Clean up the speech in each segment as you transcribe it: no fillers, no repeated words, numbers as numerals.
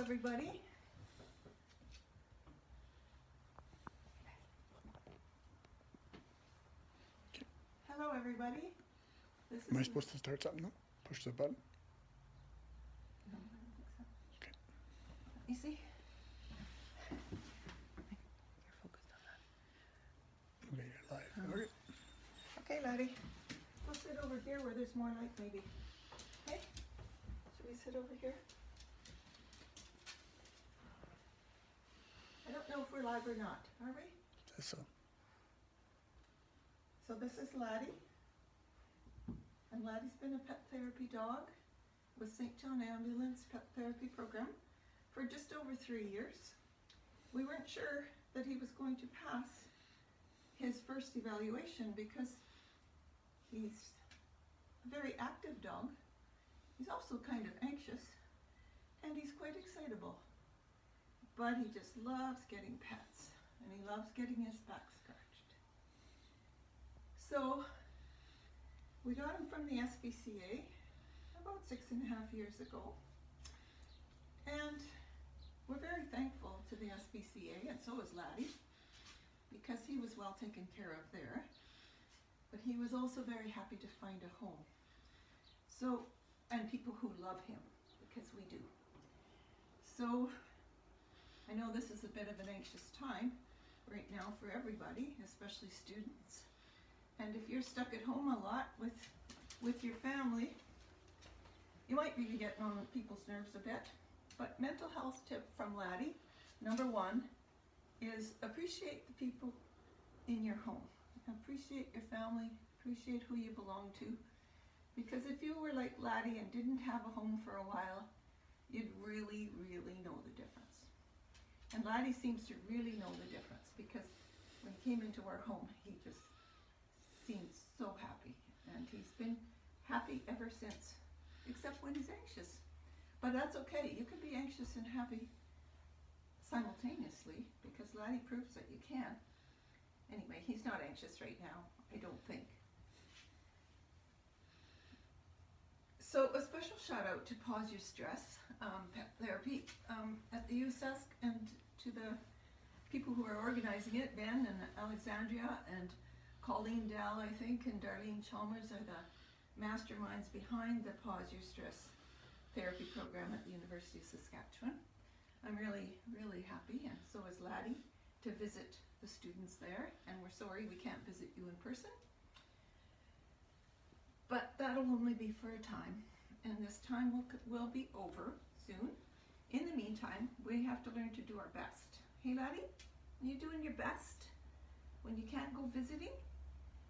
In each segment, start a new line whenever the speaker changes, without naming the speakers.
everybody. Hello, everybody. This is
Am I supposed to start something? No? Push the button?
No, I don't think so.
Okay.
You see? You're focused on that.
Okay, you're live. Okay.
Okay, Laddie. We'll sit over here where there's more light, maybe. Okay? Should we sit over here? I don't know if we're live or not, are we?
So,
So this is Laddie. And Laddie's been a pet therapy dog with St. John Ambulance Pet Therapy Program for just over 3 years. We weren't sure that he was going to pass his first evaluation because he's a very active dog. He's also kind of anxious and he's quite excitable. But he just loves getting pets and he loves getting his back scratched. So we got him from the SPCA about 6.5 years ago. And we're very thankful to the SPCA, and so is Laddie, because he was well taken care of there. But he was also very happy to find a home. So, and people who love him, because we do. So, I know this is a bit of an anxious time right now for everybody, especially students. And if you're stuck at home a lot with your family, you might be getting on people's nerves a bit. But mental health tip from Laddie, number 1, is appreciate the people in your home. Appreciate your family, appreciate who you belong to. Because if you were like Laddie and didn't have a home for a while, you'd really, really know the difference. And Laddie seems to really know the difference because when he came into our home, he just seemed so happy. And he's been happy ever since, except when he's anxious. But that's okay. You can be anxious and happy simultaneously because Laddie proves that you can. Anyway, he's not anxious right now, I don't think. So a special shout out to Pause Your Stress Pet Therapy at the USESC and to the people who are organizing it, Ben and Alexandria and Colleen Dell, I think, and Darlene Chalmers are the masterminds behind the Pause Your Stress Therapy program at the University of Saskatchewan. I'm really, really happy, and so is Laddie, to visit the students there, and we're sorry we can't visit you in person. But that'll only be for a time, and this time will be over soon. In the meantime, we have to learn to do our best. Hey Laddie, are you doing your best when you can't go visiting?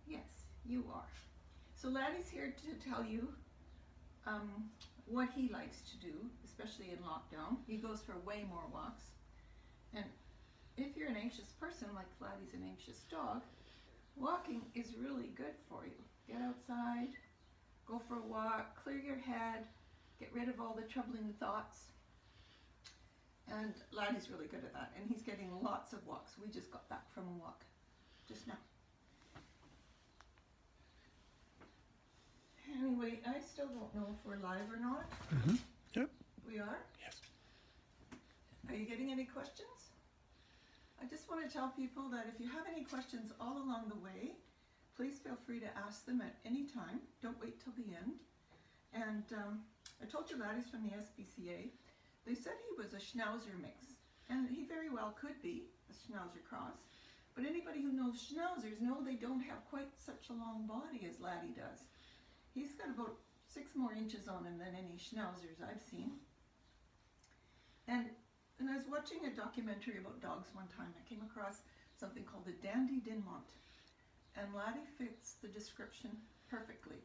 Yes, you are. So Laddie's here to tell you what he likes to do, especially in lockdown. He goes for way more walks. And if you're an anxious person, like Laddie's an anxious dog, walking is really good for you. Get outside, go for a walk, clear your head, get rid of all the troubling thoughts. And Laddie's really good at that, and he's getting lots of walks. We just got back from a walk just now. Anyway, I still don't know if we're live or not.
Yep.
We are?
Yes.
Are you getting any questions? I just want to tell people that if you have any questions all along the way, please feel free to ask them at any time. Don't wait till the end. And I told you Laddie's from the SPCA. They said he was a Schnauzer mix, and he very well could be a Schnauzer cross. But anybody who knows Schnauzers know they don't have quite such a long body as Laddie does. He's got about 6 more inches on him than any Schnauzers I've seen. And I was watching a documentary about dogs one time. I came across something called the Dandy Dinmont. And Laddie fits the description perfectly.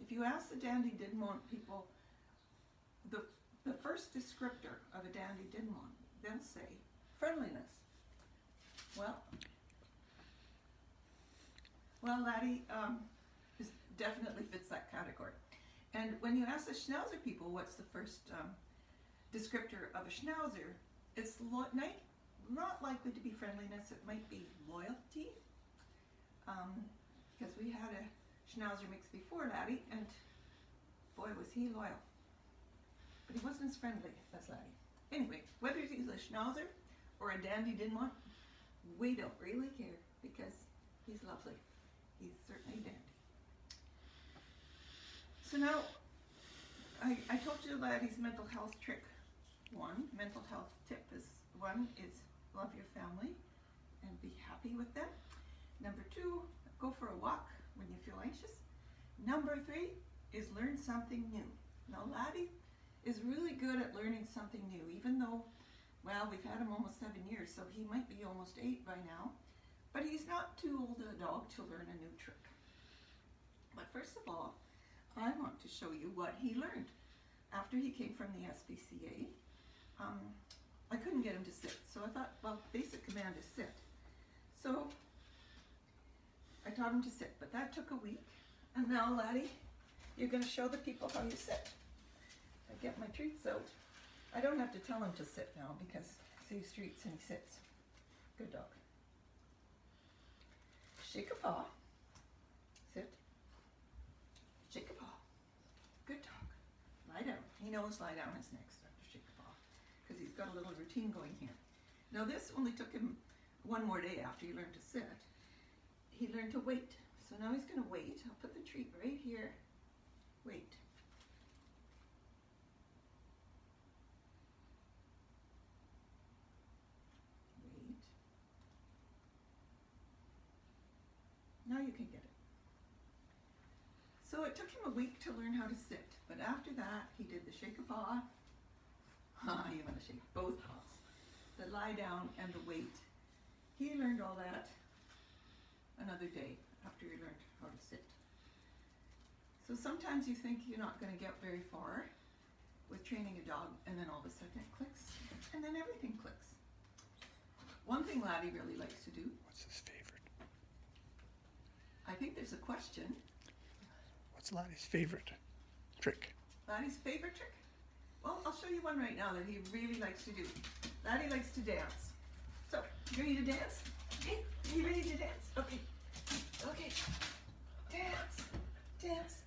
If you ask the Dandy Dinmont people, the first descriptor of a Dandy Dinmont, they'll say friendliness. Well, Laddie definitely fits that category. And when you ask the Schnauzer people what's the first descriptor of a Schnauzer, it's not likely to be friendliness, it might be loyalty. Because we had a Schnauzer mix before Laddie, and boy was he loyal. But he wasn't as friendly as Laddie. Anyway, whether he's a Schnauzer or a Dandy Dinmont, we don't really care because he's lovely. He's certainly a dandy. So now, I told you Laddie's mental health trick. Mental health tip is love your family and be happy with them. Number 2, go for a walk when you feel anxious. Number 3 is learn something new. Now Laddie is really good at learning something new, even though, well, we've had him almost 7 years, so he might be almost 8 by now. But he's not too old a dog to learn a new trick. But first of all, I want to show you what he learned. After he came from the SPCA, I couldn't get him to sit. So I thought, well, basic command is sit. So I taught him to sit, but that took a week. And now, Laddie, you're going to show the people how you sit. I get my treats out. I don't have to tell him to sit now because he sees treats and he sits. Good dog. Shake a paw. Sit. Shake a paw. Good dog. Lie down. He knows lie down is next after shake a paw because he's got a little routine going here. Now this only took him one more day after he learned to sit. He learned to wait. So now he's going to wait. I'll put the treat right here. Wait. Wait. Now you can get it. So it took him a week to learn how to sit, but after that he did the shake a paw. You want to shake both paws. The lie down and the wait. He learned all that another day after he learned how to sit. So sometimes you think you're not going to get very far with training a dog, and then all of a sudden it clicks, and then everything clicks. One thing Laddie really likes to do.
What's his favorite?
I think there's a question.
What's Laddie's favorite trick?
Laddie's favorite trick? Well, I'll show you one right now that he really likes to do. Laddie likes to dance. So, you ready to dance? Okay, are you ready to dance? Okay. Okay. Dance. Dance.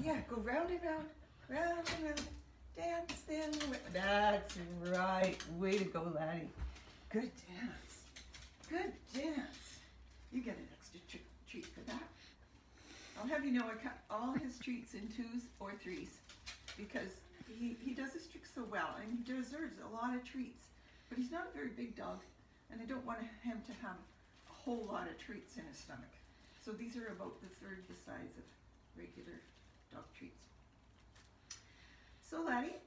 Yeah, go round and round. Round and round. Dance then. That's right. Way to go, Laddie. Good dance. Good dance. You get an extra treat for that. I'll have you know I cut all his treats in 2s or 3s because he does his tricks so well and he deserves a lot of treats. But he's not a very big dog and I don't want him to have a whole lot of treats in his stomach. So these are about the third the size of regular dog treats. So Laddie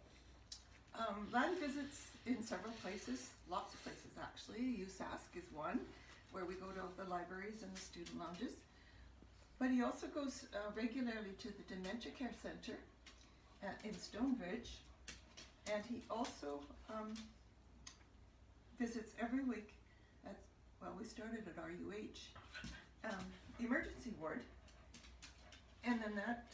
visits in several places, lots of places actually. USask is one where we go to the libraries and the student lounges. But he also goes regularly to the Dementia Care Center in Stonebridge, and he also visits every week at, well, we started at RUH, emergency ward, and then that,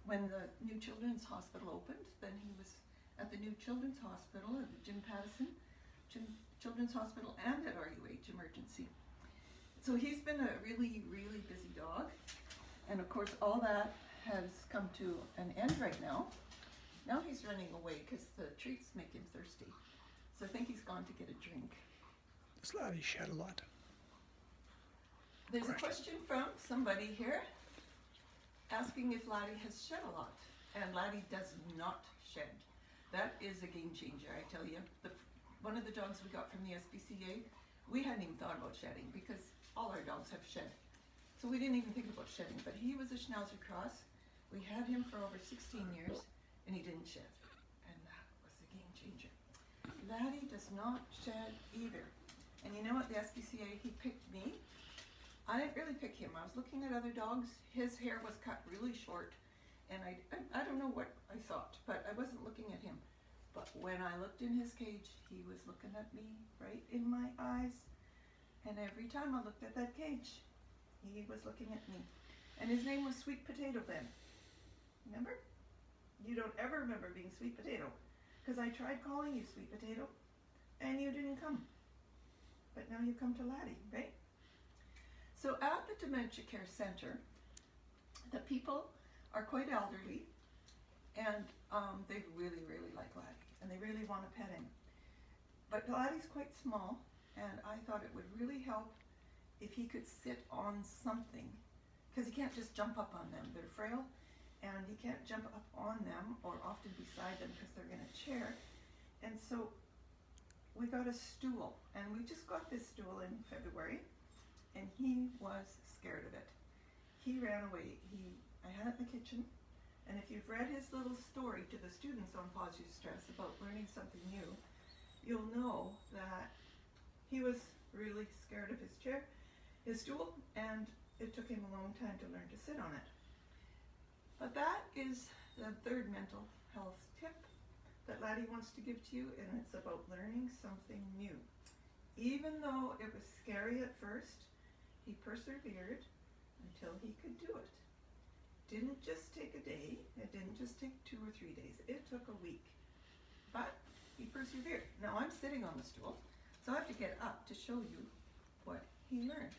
when the new Children's Hospital opened, then he was at the new Children's Hospital, at the Jim Pattison Children's Hospital, and at RUH Emergency. So he's been a really, really busy dog, and of course all that has come to an end right now. Now he's running away because the treats make him thirsty. So I think he's gone to get a drink.
Does Laddie shed a lot?
There's a question from somebody here asking if Laddie has shed a lot, and Laddie does not shed. That is a game changer, I tell you. One of the dogs we got from the SPCA, we hadn't even thought about shedding because all our dogs have shed. So we didn't even think about shedding, but he was a Schnauzer cross. We had him for over 16 years and he didn't shed. And that was the game changer. Laddie does not shed either. And you know what, the SPCA, he picked me. I didn't really pick him. I was looking at other dogs. His hair was cut really short and I don't know what I thought, but I wasn't looking at him. But when I looked in his cage, he was looking at me right in my eyes. And every time I looked at that cage, he was looking at me. And his name was Sweet Potato then. Remember? You don't ever remember being Sweet Potato. Because I tried calling you Sweet Potato, and you didn't come. But now you come to Laddie, right? So at the Dementia Care Center, the people are quite elderly, and they really, really like Laddie. and they really want to pet him. But Laddie's quite small, and I thought it would really help if he could sit on something, because he can't just jump up on them. They're frail, and he can't jump up on them or often beside them because they're in a chair. And so we got a stool, and we just got this stool in February, and he was scared of it. He ran away. I had it in the kitchen, and if you've read his little story to the students on Positive Stress about learning something new, you'll know that he was really scared of his stool, and it took him a long time to learn to sit on it. But that is the third mental health tip that Laddie wants to give to you, and it's about learning something new. Even though it was scary at first, he persevered until he could do it. Didn't just take a day, it didn't just take 2 or 3 days, it took a week. But he persevered. Now I'm sitting on the stool, so I have to get up to show you what he learned.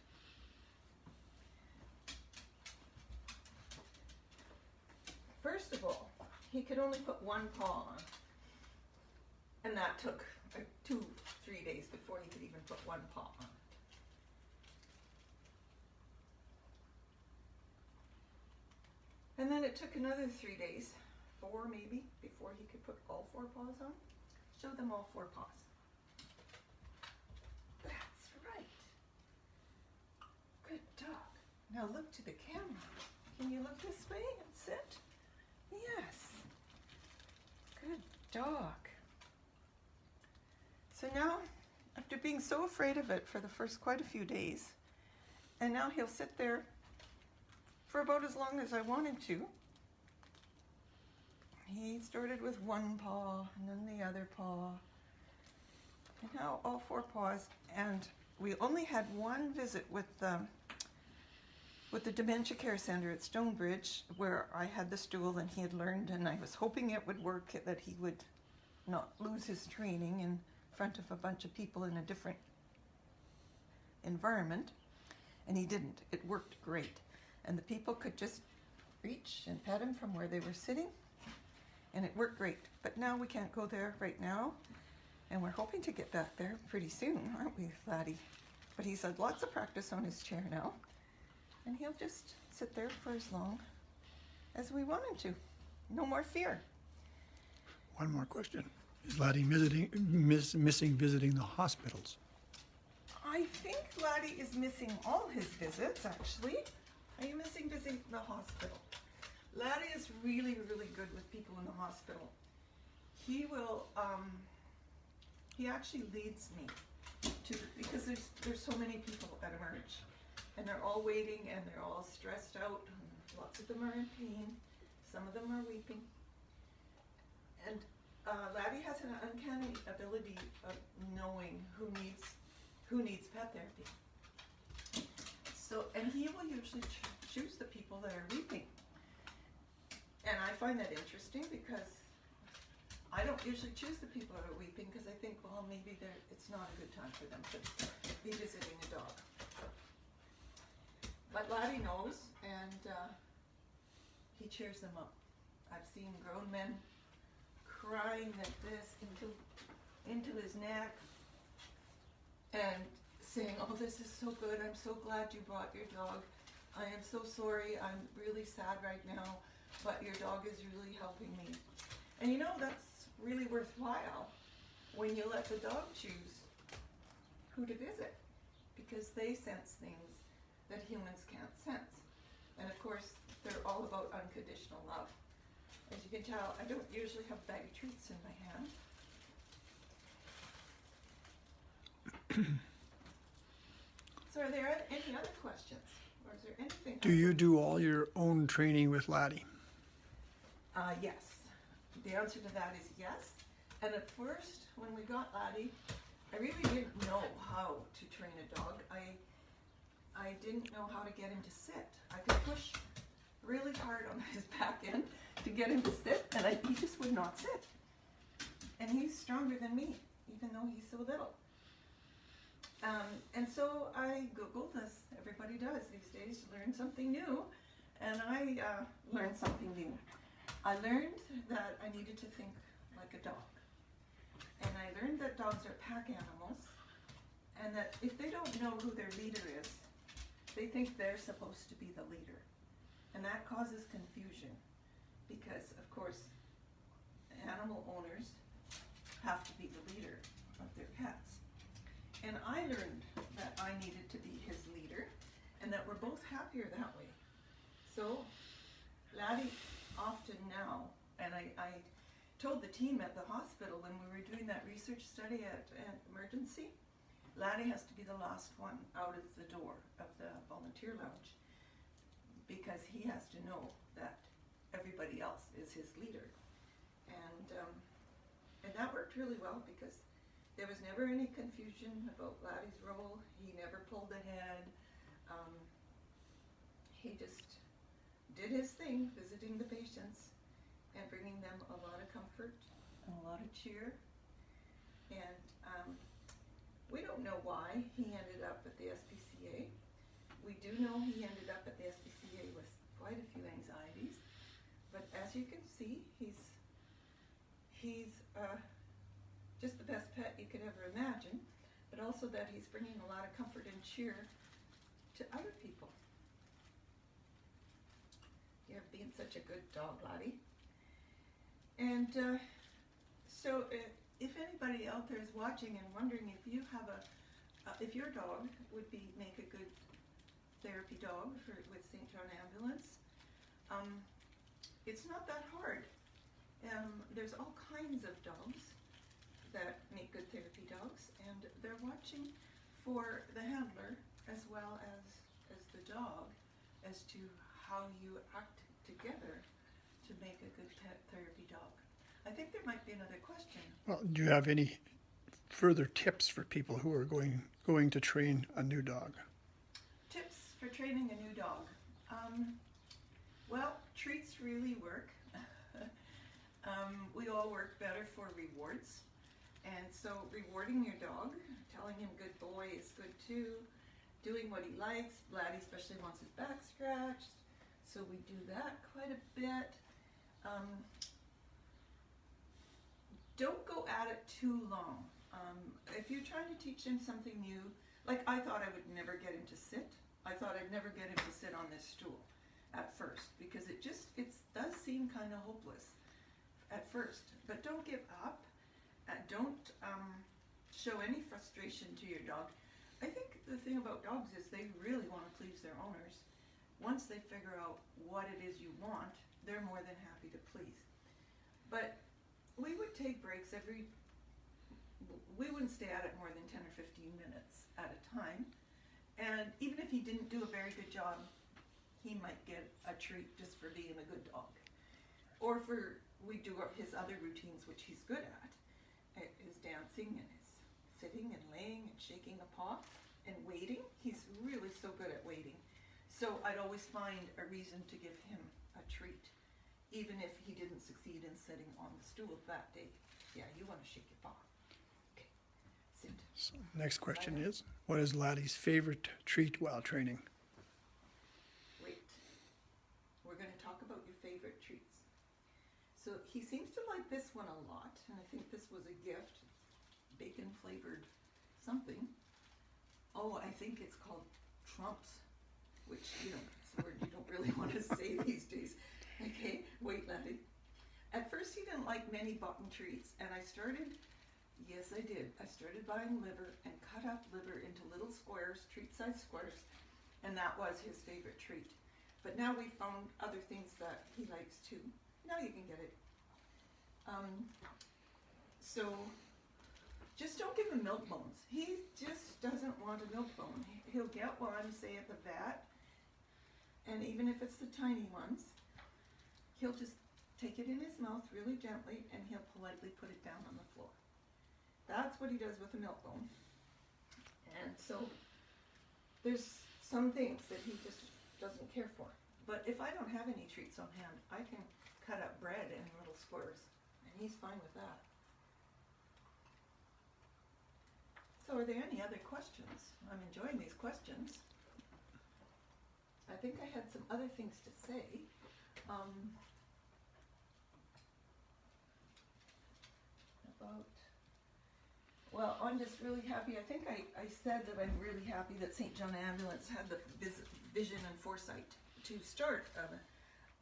First of all, he could only put one paw on, and that took 2-3 days before he could even put one paw on. And then it took another 3 days, 4 maybe, before he could put all 4 paws on. Show them all 4 paws. That's right. Good dog. Now look to the camera. Can you look this way and sit? Yes. Good dog. So now, after being so afraid of it for the first quite a few days, and now he'll sit there for about as long as I want him to. He started with one paw, and then the other paw, and now all 4 paws. And we only had one visit with the Dementia Care Center at Stonebridge, where I had the stool and he had learned, and I was hoping it would work, that he would not lose his training in front of a bunch of people in a different environment, and he didn't. It worked great, and the people could just reach and pet him from where they were sitting, and it worked great. But now we can't go there right now, and we're hoping to get back there pretty soon, aren't we, Laddie? But he's had lots of practice on his chair now, and he'll just sit there for as long as we want him to. No more fear.
One more question. Is Laddie missing visiting the hospitals?
I think Laddie is missing all his visits, actually. Are you missing visiting the hospital? Laddie is really, really good with people in the hospital. He will, he actually leads me to, because there's so many people at Emerge, and they're all waiting, and they're all stressed out. Lots of them are in pain. Some of them are weeping. And Laddie has an uncanny ability of knowing who needs pet therapy. So, and he will usually choose the people that are weeping. And I find that interesting because I don't usually choose the people that are weeping, because I think, well, maybe it's not a good time for them to be visiting a dog. But Laddie knows, and he cheers them up. I've seen grown men crying like this into his neck and saying, oh, this is so good, I'm so glad you brought your dog. I am so sorry, I'm really sad right now, but your dog is really helping me. And you know, that's really worthwhile when you let the dog choose who to visit, because they sense things that humans can't sense. And of course, they're all about unconditional love. As you can tell, I don't usually have a bag of treats in my hand. So are there any other questions? Or is there anything?
Do you do all your own training with Laddie?
Yes. The answer to that is yes. And at first, when we got Laddie, I really didn't know how to train a dog. I didn't know how to get him to sit. I could push really hard on his back end to get him to sit, and he just would not sit. And he's stronger than me, even though he's so little. And so I Googled, as everybody does these days, to learn something new, and I learned something new. I learned that I needed to think like a dog. And I learned that dogs are pack animals, and that if they don't know who their leader is, they think they're supposed to be the leader. And that causes confusion because, of course, animal owners have to be the leader of their pets. And I learned that I needed to be his leader and that we're both happier that way. So Laddie often now, and I told the team at the hospital when we were doing that research study at emergency, Laddie has to be the last one out of the door of the volunteer lounge because he has to know that everybody else is his leader. And that worked really well because there was never any confusion about Laddie's role. He never pulled ahead. He just did his thing, visiting the patients and bringing them a lot of comfort and a lot of cheer. And we don't know why he ended up at the SPCA. We do know he ended up at the SPCA with quite a few anxieties. But as you can see, he's just the best pet you could ever imagine, but also that he's bringing a lot of comfort and cheer to other people. You're being such a good dog, Laddie. And so if anybody out there is watching and wondering if you have if your dog would make a good therapy dog with St. John Ambulance, it's not that hard. There's all kinds of dogs that make good therapy dogs, and they're watching for the handler as well as the dog as to how you act together to make a good pet therapy dog. I think there might be another question.
Well, do you have any further tips for people who are going to train a new dog?
Tips for training a new dog. Well, treats really work. We all work better for rewards. And so rewarding your dog, telling him good boy is good too, doing what he likes. Laddie especially wants his back scratched, so we do that quite a bit. Don't go at it too long. If you're trying to teach him something new, like I thought I would never get him to sit. I thought I'd never get him to sit on this stool at first because it does seem kind of hopeless at first. But don't give up. Don't show any frustration to your dog. I think the thing about dogs is they really want to please their owners. Once they figure out what it is you want, they're more than happy to please. But we would take breaks we wouldn't stay at it more than 10 or 15 minutes at a time. And even if he didn't do a very good job, he might get a treat just for being a good dog. Or we do his other routines, which he's good at. His dancing and his sitting and laying and shaking a paw and waiting. He's really so good at waiting. So I'd always find a reason to give him a treat, even if he didn't succeed in sitting on the stool that day. Yeah, you want to shake your paw. Okay, sit.
So next question is, what is Laddie's favorite treat while training?
Wait. We're going to talk about your favorite treats. So he seems to like this one a lot, and I think this was a gift. Bacon flavored something. Oh, I think it's called Trumps, which, it's a word you don't really want to say these days. Okay, wait, Laddie. At first he didn't like many button treats, and I started buying liver and cut up liver into little squares, treat-sized squares, and that was his favorite treat. But now we found other things that he likes too. Now you can get it. So just don't give him milk bones. He just doesn't want a milk bone. He'll get one, say at the vet, and even if it's the tiny ones, he'll just take it in his mouth really gently and he'll politely put it down on the floor. That's what he does with a milk bone. And so there's some things that he just doesn't care for. But if I don't have any treats on hand, I can cut up bread in little squares, and he's fine with that. So are there any other questions? I'm enjoying these questions. I think I had some other things to say. About Well, I'm just really happy. I think I said that I'm really happy that St. John Ambulance had the vision and foresight to start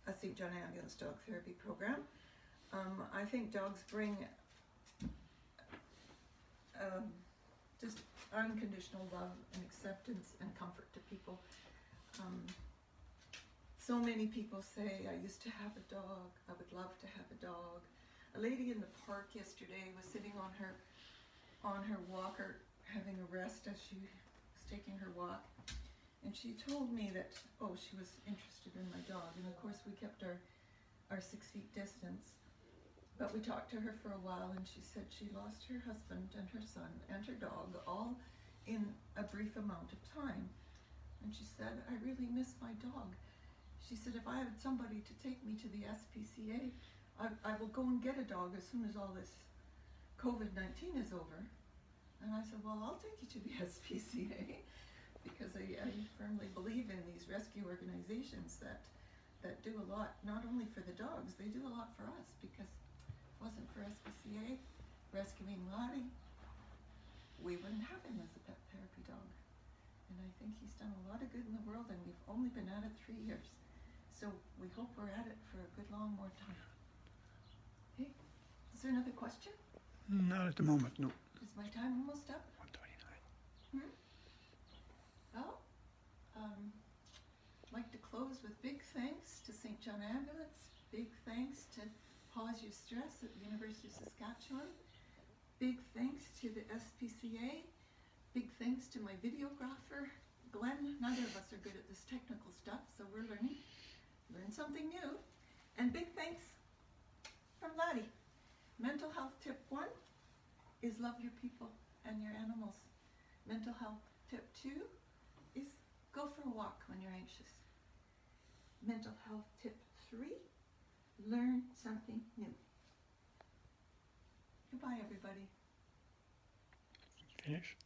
a St. John Ambulance dog therapy program. I think dogs bring just unconditional love and acceptance and comfort to people. So many people say, I used to have a dog, I would love to have a dog. A lady in the park yesterday was sitting on her walker having a rest as she was taking her walk, and she told me that, she was interested in my dog, and of course we kept our 6 feet distance, but we talked to her for a while, and she said she lost her husband and her son and her dog all in a brief amount of time, and she said, I really miss my dog. She said, if I had somebody to take me to the SPCA, I will go and get a dog as soon as all this COVID-19 is over. And I said, well, I'll take you to the SPCA, because I firmly believe in these rescue organizations that do a lot, not only for the dogs, they do a lot for us, because if it wasn't for SPCA rescuing Laddie, we wouldn't have him as a pet therapy dog. And I think he's done a lot of good in the world, and we've only been at it 3 years. So we hope we're at it for a good long more time. Hey, is there another question?
Not at the moment, no.
Is my time almost up?
1:29.
Well, I'd like to close with big thanks to St. John Ambulance, big thanks to Pause Your Stress at the University of Saskatchewan, big thanks to the SPCA, big thanks to my videographer, Glenn. Neither of us are good at this technical stuff, so we're learn something new. And big thanks from Laddie. Mental health tip 1 is love your people and your animals. Mental health tip 2 is go for a walk when you're anxious. Mental health tip 3, learn something new. Goodbye, everybody.
Finish.